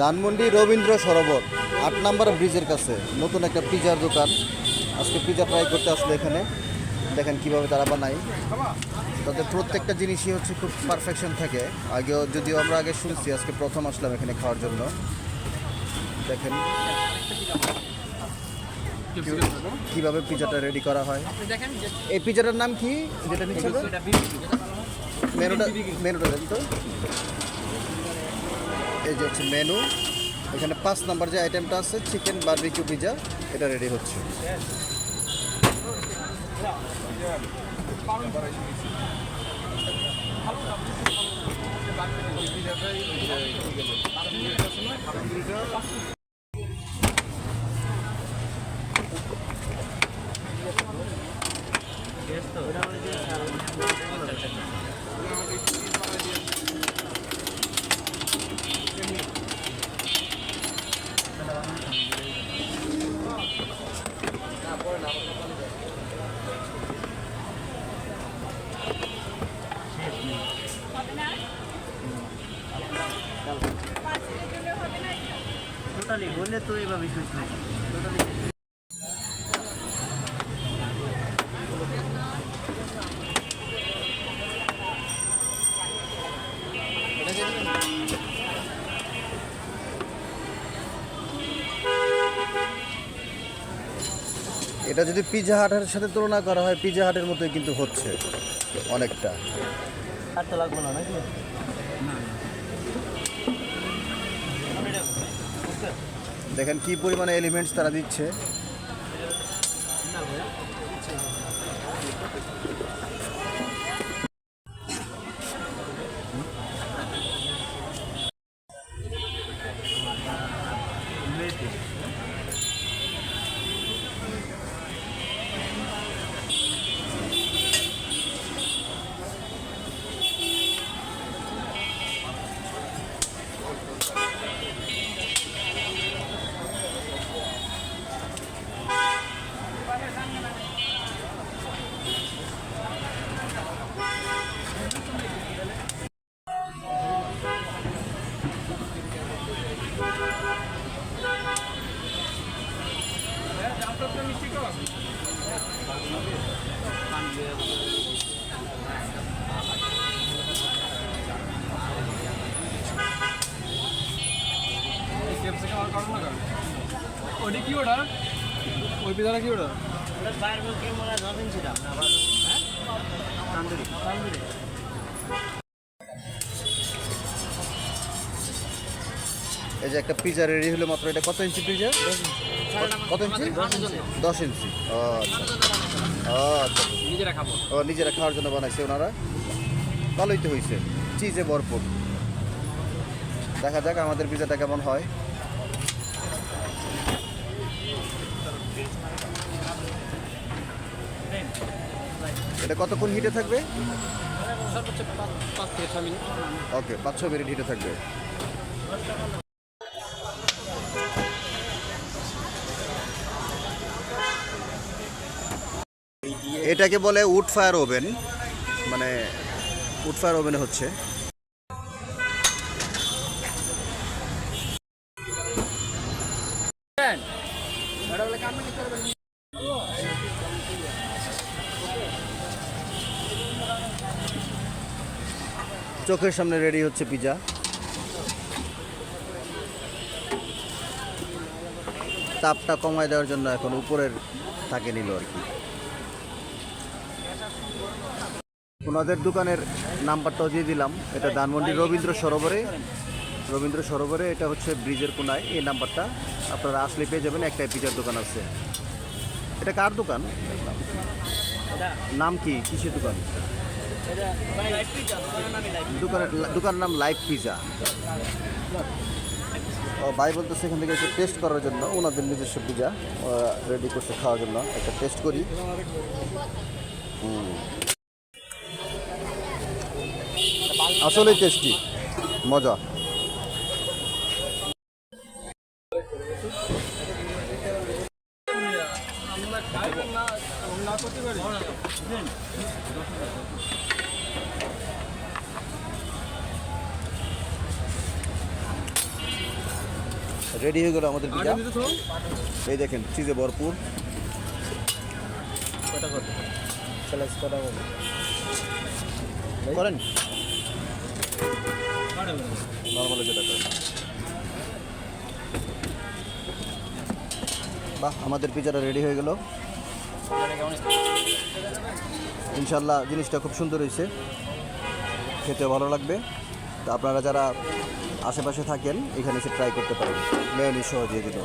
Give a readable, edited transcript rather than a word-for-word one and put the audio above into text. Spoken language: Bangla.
ধানমন্ডি রবীন্দ্র সরোবর ৮ নম্বর ব্রিজের কাছে নতুন একটা পিজার দোকান। আজকে পিজা ট্রাই করতে আসলে এখানে দেখেন কিভাবে তারা বানায়। তাদের প্রত্যেকটা জিনিসই হচ্ছে খুব পারফেকশন থাকে। যদিও আমরা আগে শুনছি, আজকে প্রথম আসলাম এখানে খাওয়ার জন্য। দেখেন কিভাবে পিজাটা রেডি করা হয়। এই পিজাটার নাম কি যেটা নিচ্ছে? মেনুটা দেন তো। এই যে হচ্ছে মেনু। এখানে 5 নম্বর যে আইটেমটা আছে চিকেন বারবিকিউ পিজা, এটা রেডি হচ্ছে। টোটালি বললে তো এভাবে টোটালি এটা যদি পিজা হাটের সাথে তুলনা করা হয়, পিজা হাটের মতোই কিন্তু হচ্ছে অনেকটা। আর তো লাগবে না নাকি? দেখেন কি পরিমাণে এলিমেন্টস তারা দিচ্ছে। ওইটা কি ওটা? ওই পিজাটা কি ওটা? এই যে একটা পিজা রেডি হলো মাত্র। এটা কত ইঞ্চি পিজা? কত ইঞ্চি? 10 ইঞ্চি। ও আচ্ছা, আচ্ছা। নিজেরা খাবো। ও নিজেরা খাওয়ার জন্য বানাইছে ওনারা। ভালোই তো হয়েছে, চিজে ভরপুর। দেখা যাক আমাদের পিজাটা কেমন হয়। এটা কতক্ষণ হিটে থাকবে? সর্বোচ্চ 5 থেকে 6 মিনিট। ওকে, 5-6 মিনিট হিটে থাকবে। এটাকে বলে উড ফায়ার ওভেন, মানে উড ফায়ার ওভেনে হচ্ছে। চোখের সামনে রেডি হচ্ছে পিজা। তাপটা কমায় দেওয়ার জন্য এখন উপরের থাকে নিল আর কি। ওনাদের দোকানের নাম্বারটাও দিয়ে দিলাম। এটা ধানমন্ডি রবীন্দ্র সরোবরে এটা হচ্ছে ব্রিজের কোনায়। এই নাম্বারটা আপনারা আসলে পেয়ে যাবেন। একটাই পিজার দোকান আছে। এটা কার দোকান? নাম কি? কিসের দোকান? দোকানের নাম লাইভ পিজা। ও ভাই বলতেছে এখান থেকে একটু টেস্ট করার জন্য। ওনাদের নিজস্ব পিজা রেডি করছে খাওয়ার জন্য। একটা টেস্ট করি। আসলেই টেস্টি, মজা। রেডি হয়ে গেল আমাদের পিজা। আটা দিতে তো এই দেখেন চিজে ভরপুর। কটা কত স্লাইস কটা হবে করেন আটা নর্মালি যেটা করেন। বাহ, আমাদের পিজাটা রেডি হয়ে গেল। ইনশাল্লাহ জিনিসটা খুব সুন্দর হয়েছে, খেতে ভালো লাগবে। তো আপনারা যারা আশেপাশে থাকেন এখানে এসে ট্রাই করতে পারেন, মেয়োনিজ সহ দিয়ে দিল।